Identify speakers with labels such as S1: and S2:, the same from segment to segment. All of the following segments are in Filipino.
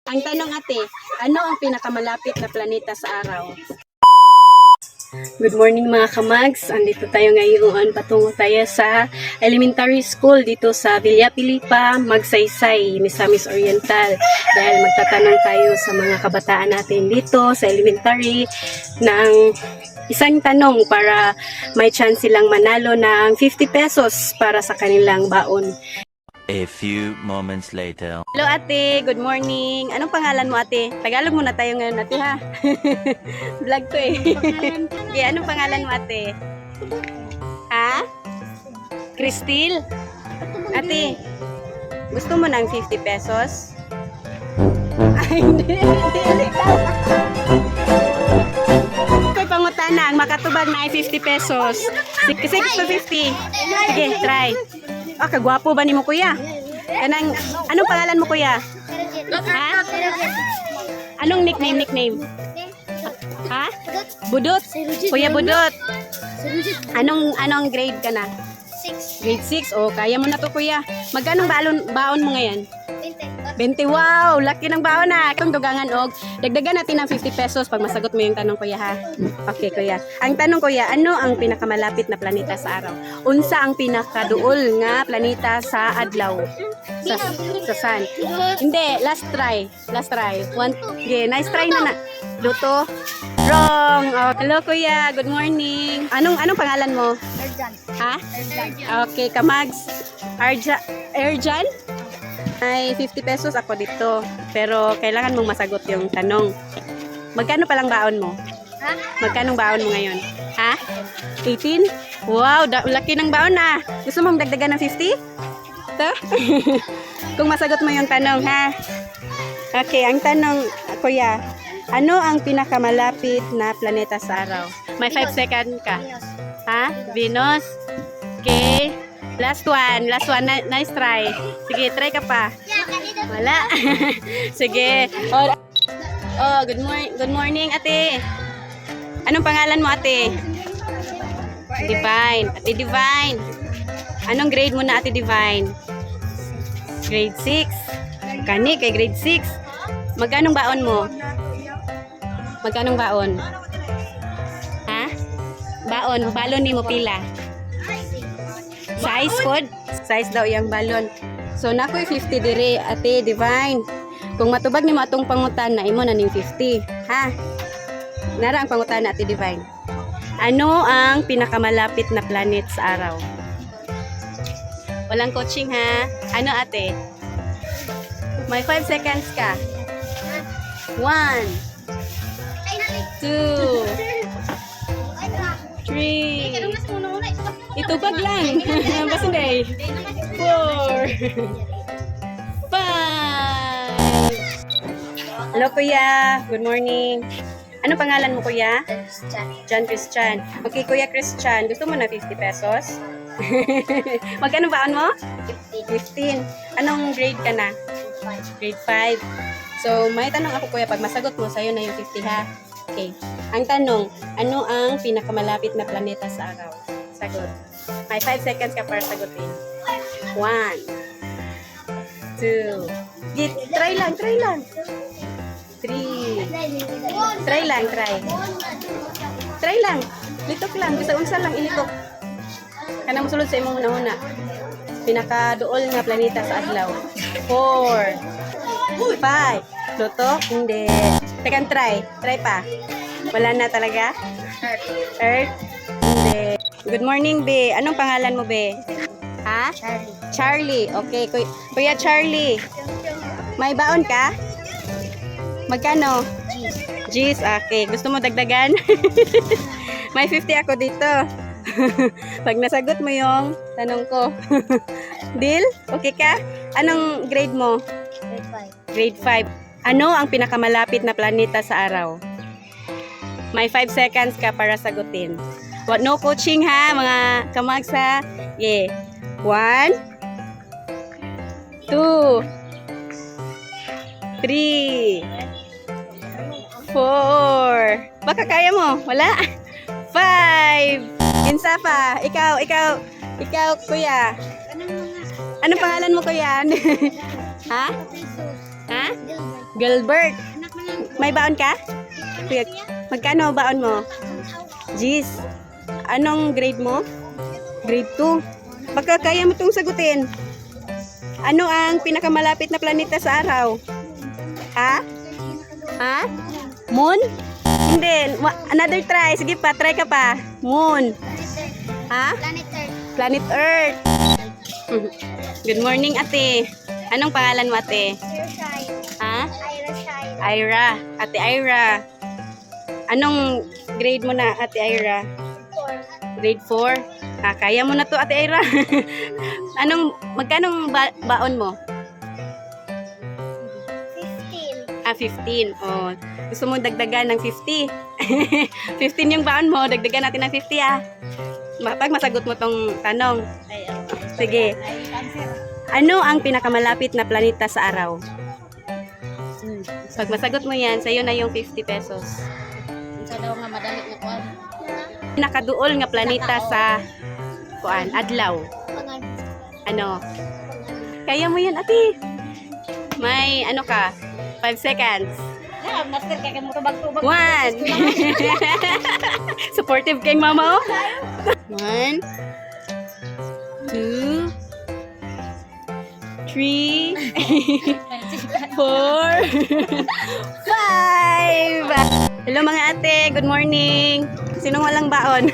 S1: Ang tanong ate, ano ang pinakamalapit na planeta sa araw? Good morning mga kamags. Andito tayo ngayon. Patungo tayo sa elementary school dito sa Villa Pilipa, Magsaysay, Misamis Oriental. Dahil magtatanong tayo sa mga kabataan natin dito sa elementary ng isang tanong para may chance silang manalo ng 50 pesos para sa kanilang baon.
S2: A few moments later.
S1: Hello ate, good morning. Anong pangalan mo ate? Tagalog muna tayo ngayon ate ha. Vlog to eh. Okay, anong pangalan mo ate? Ha? Cristil? Ate, gusto mo ng 50 pesos? Ay, hindi. Ako'y pangutana, ang makatubag na ay 50 pesos. 6 to 50. Sige, try. Ah, kagwapo ba ni mo kuya? Kanang, anong pangalan mo kuya? Ha? Anong nickname? Ha? Budot? Kuya Budot. Anong grade ka na?
S3: 6.
S1: Grade 6? Oh, kaya mo na to kuya. Magkano baon mo ngayon? 20. Wow, laki ng baon na. Itong dugangan og dagdagan natin ng 50 pesos pag masagot mo yung tanong kuya ha. Okay kuya. Ang tanong kuya, ano ang pinakamalapit na planeta sa araw? Unsa ang pinakaduol nga planeta sa adlaw? Sa sun. Hindi, last try. Okay, nice try na. Luto. Wrong. Oh, hello kuya, good morning. Anong pangalan mo?
S3: Erjan.
S1: Ha? Okay, Kamags. Erjan? Ay, 50 pesos ako dito. Pero kailangan mong masagot yung tanong. Magkano palang baon mo?
S3: Ha?
S1: Magkano baon mo ngayon? Ha? 18? Wow, laki ng baon na. Gusto mong dagdagan ng 50? Ito? Kung masagot mo yung tanong, ha? Okay, ang tanong, kuya, ano ang pinakamalapit na planeta sa araw? May 5 seconds ka. Ha? Venus? Okay. Last one. Nice try. Sige, try ka pa. Wala. Sige. Oh, good morning, ate. Anong pangalan mo, ate? Divine. Ate Divine. Anong grade mo na, ate Divine? Grade 6. Kani kay grade 6. Magkanong baon mo? Magkanong baon? Ha? Balon ni mo pila? Size pod? Size daw yung balon. So nakoy 50 dire ate Divine. Kung matubag nimo atong pangutan na imo na ning 50, ha? Nara ang pangutan na ate Divine. Ano ang pinakamalapit na planet sa araw? Walang coaching ha. Ano ate? May 5 seconds ka. 1 2 3 Itubag lang. Basta day. 4 5. Hello kuya. Good morning. Ano pangalan mo kuya? John Christian. Okay kuya Christian. Gusto mo na 50 pesos? Magkano baon mo? 15. Anong grade ka na? Grade 5. So may tanong ako kuya. Pag masagot mo, sa'yo na yung 50 ha. Okay. Ang tanong, ano ang pinakamalapit na planeta sa araw? Sagot. May 5 seconds ka para sagutin. 1 2 Try lang. 3 Try lang. Litok lang. Bisa unsa lang ilitok. Kana mosulod sa imong una-una. Pinakaduol nga planeta sa adlaw. 4 5 Luto? Hindi. Second try. Try pa. Wala na talaga? Earth? Hindi. Good morning, Be. Anong pangalan mo, Be? Ha? Charlie. Okay. Kuya Charlie. May baon ka? Magkano? G's. Okay. Gusto mo dagdagan? May 50 ako dito. Pag nasagot mo yung tanong ko. Deal? Okay ka? Anong grade mo? Grade 5. Ano ang pinakamalapit na planeta sa araw? May 5 seconds ka para sagutin. No coaching ha, mga kamags ha. Yeah. 1 2 3 4 Baka kaya mo? Wala? 5 Insa pa. Ikaw, kuya. Anong pangalan mo, kuya? Ha? Ha? Gilbert. May baon ka? Magkano baon mo? Jeez. Anong grade mo? Grade 2. Baka kaya mo itong sagutin. Ano ang pinakamalapit na planeta sa araw? Ha? Ha? Moon? Hindi. Another try. Sige pa, try ka pa. Moon. Ha?
S3: Planet Earth.
S1: Planet Earth. Good morning, ate. Anong pangalan mo, ate?
S3: Irashine.
S1: Ha?
S3: Irashine.
S1: Ira. Ate Ira. Anong grade mo na, ate Ira?
S3: 4.
S1: Grade 4. Kaya mo na to, ate Ira. Magkanong baon mo?
S3: 15.
S1: 15. Oh, gusto mo dagdagan ng 50? 15 yung baon mo, dagdagan natin ng 50 ah. Pag masagot mo tong tanong. Sige. Ano ang pinakamalapit na planeta sa araw? Pag masagot mo yan, sa'yo na yung 50 pesos.
S3: Sa daw nga madali na kuan.
S1: Pinakaduol nga planeta sa kuan, adlaw. Ano? Kaya mo yan, ate. May ano ka? 5 seconds.
S3: Yeah, master kay mo tubag-tubag.
S1: 1. Supportive kay mama, oh. 1, 2, 3, 4, 5. Hello mga ate, good morning. Sinong walang baon?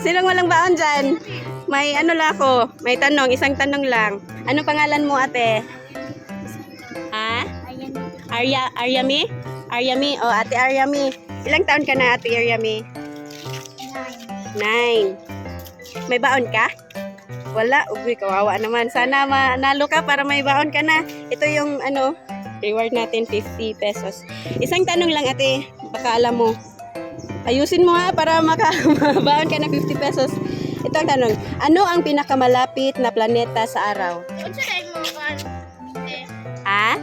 S1: Sinong walang baon dyan? May ano lang ako, may tanong, isang tanong lang. Ano pangalan mo, ate? Ha? Aryami? Aryami? O, ate Aryami. Ilang taon ka na, ate Aryami? 9. May baon ka? Wala. Uy, kawawa naman. Sana manalo ka para may baon ka na. Ito yung ano, reward natin, 50 pesos. Isang tanong lang, ate. Baka alam mo. Ayusin mo ha para makabaon ka ng 50 pesos. Ito ang tanong. Ano ang pinakamalapit na planeta sa araw? Ha?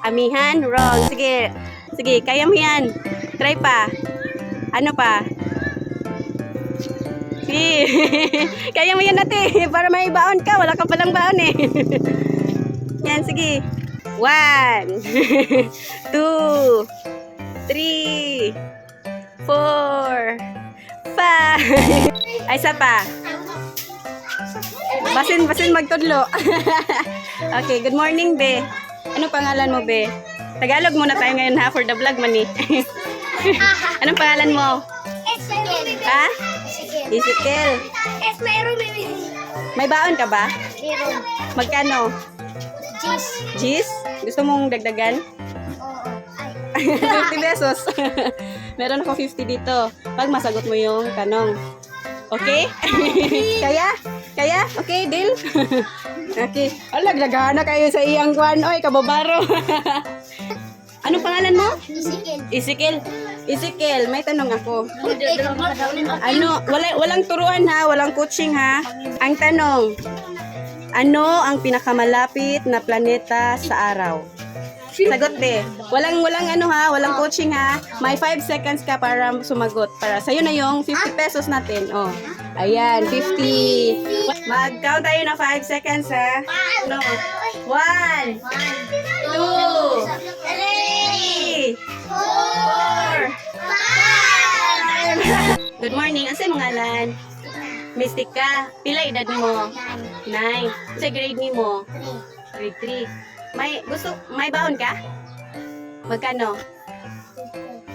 S1: Amihan? Wrong. Sige. Sige, kaya mo yan. Try pa. Ano pa? Sige. Kaya mo yan, ate. Para may baon ka. Wala ka palang baon eh. Yan, sige. 1, 2, 3, 4, 5. Ay, isa pa. Basin magtudlo. Okay, good morning, be. Ano pangalan mo, be? Tagalog muna tayo ngayon ha, for the vlog man eh. Anong pangalan mo? Ha? Ezekiel. May baon ka ba? Magkano? Gis? Gusto mong dagdagan? 50 pesos. Meron ako 50 dito. Pag masagot mo yung tanong. Okay? Kaya? Kaya? Okay, deal? Okay. Alag, naghahanap kayo sa iyang kwan. Oy, kababaro. Anong pangalan mo? Ezekiel. Ezekiel, may tanong ako. Ano, walang turuan ha, walang coaching ha. Ang tanong, ano ang pinakamalapit na planeta sa araw? Sagot be. Walang ano ha, walang coaching ha. May 5 seconds ka para sumagot. Para sa'yo na yung 50 pesos natin. Oh. Ayan, 50. Mag-count tayo na 5 seconds ha. No. 1, 2, 3, 4, 5. Good morning. Asa yung ngalan? Mystic ka. Pila edad mo? 9. Sa grade ni mo? Grade 3. May baon ka? Magkano?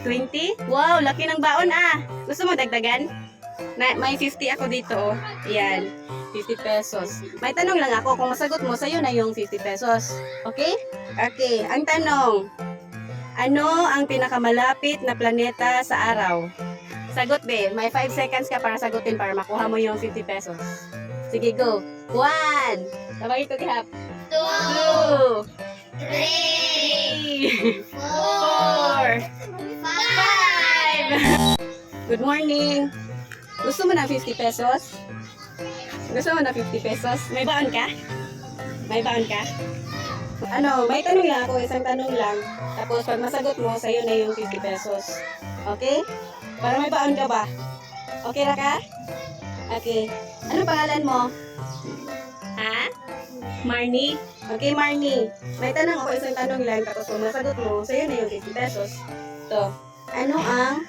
S1: 20? Wow, laki ng baon ah. Gusto mo dagdagan? May 50 ako dito oh. Yan, 50 pesos. May tanong lang ako, kung masagot mo, sa'yo na yung 50 pesos. Okay? Okay, ang tanong. Ano ang pinakamalapit na planeta sa araw? Sagot be, may 5 seconds ka para sagutin para makuha mo yung 50 pesos. Sige, go. 1. Sabay ito kihap. 2, 3, 4, 5. Good morning. Gusto mo na 50 pesos? Gusto mo na 50 pesos? May baon ka? May baon ka? Ano, may tanong lang ako, isang tanong lang. Tapos pag masagot mo, sa'yo na yung 50 pesos. Okay? Para may baon ka ba? Okay ra ka? Okay. Ano pangalan mo? Ha? Marnie? Okay, Marnie. May tanong ako, isang tanong lang. Tapos kung masagot mo, sa'yo na yung 50 pesos. Ito. Ano ang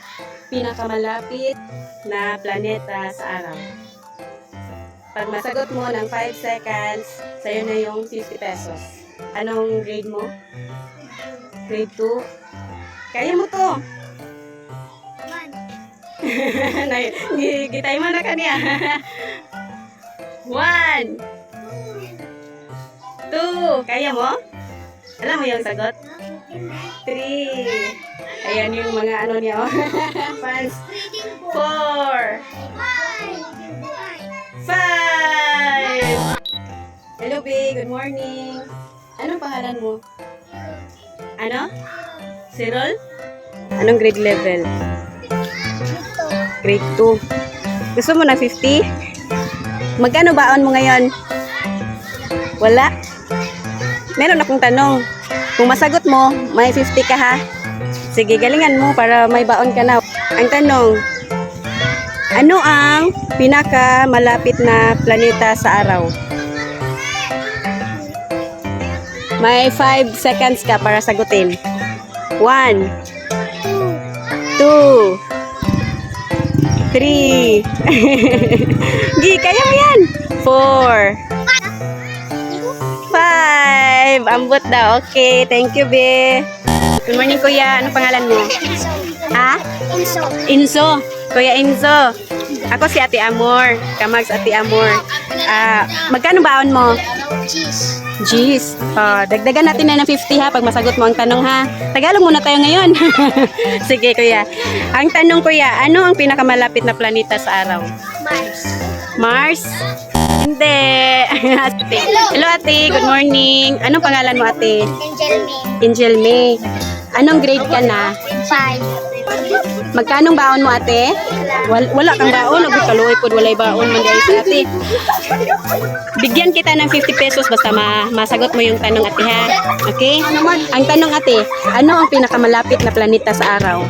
S1: pinakamalapit na planeta sa araw? Pag masagot mo ng 5 seconds, sa'yo na yung 50 pesos. Anong grade mo? Grade 2? Kaya mo to. Gitay mo na kanya. 1, 2. Kaya mo? Alam mo yung sagot? 3. Ayan yung mga ano niya. 5. 4. 5. Hello, B. Good morning. Anong pangalan mo? Ano? Cyril? Anong grade level? Grade 2. Gusto mo na 50? Magkano baon mo ngayon? Wala? Meron akong tanong. Kung masagot mo, may 50 ka ha? Sige, galingan mo para may baon ka na. Ang tanong, ano ang pinaka malapit na planeta sa araw? May 5 seconds ka para sagutin. 1, 2, 3. Gi, kaya mo yan. 4, 5. Ambot daw. Okay, thank you, be. Good morning, kuya. Anong pangalan mo? Ha? Inso. Kuya Inso. Ako si Ate Amor. Kamags Ate Amor. Magkano baon mo?
S3: Cheese.
S1: Jeez. Dagdagan natin na ng 50 ha pag masagot mo ang tanong ha. Tagalog muna tayo ngayon. Sige kuya. Ang tanong kuya, ano ang pinakamalapit na planeta sa araw?
S3: Mars.
S1: Mars? Hindi. Hello ate, good morning. Anong pangalan mo ate?
S3: Angel May.
S1: Angel May. Anong grade ka na?
S3: 5.
S1: Magkanong baon mo ate? Wala kang baon. Kaluoy po, walay baon man dahil sa ate. Bigyan kita ng 50 pesos basta masagot mo yung tanong ate ha. Okay? Ang tanong ate, ano ang pinakamalapit na planeta sa araw?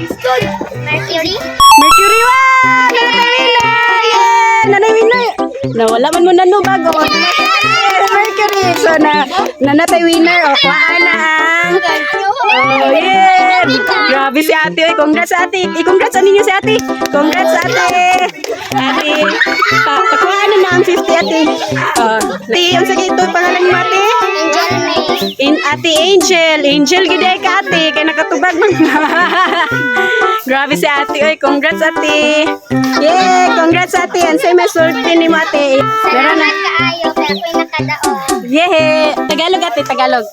S3: Mercury.
S1: Mercury! Wow! Nanay winner! Yeah! Nanay winner! Nawala man mo na no bago. Mercury! So nanatay winner. O, kuhaan na ang... Oh, yeah! Grabe si ate. Oy, congrats ate. I-congrats ninyo si ate. Congrats ate. Ate, pakuhaan na ang 50 ate. Ate, ang sige ito, pangalan mo ate?
S3: Angel May.
S1: Ate Angel. Angel, giday ka ate. Kaya nakatubag man. Grabe si ate. Oy, congrats ate. Yeah, congrats ate. Ang say may sulti ni mo ate. Meron na.
S3: Salamat kaayo kaya ako'y nakadaog.
S1: Yeah. Tagalog ate, Tagalog.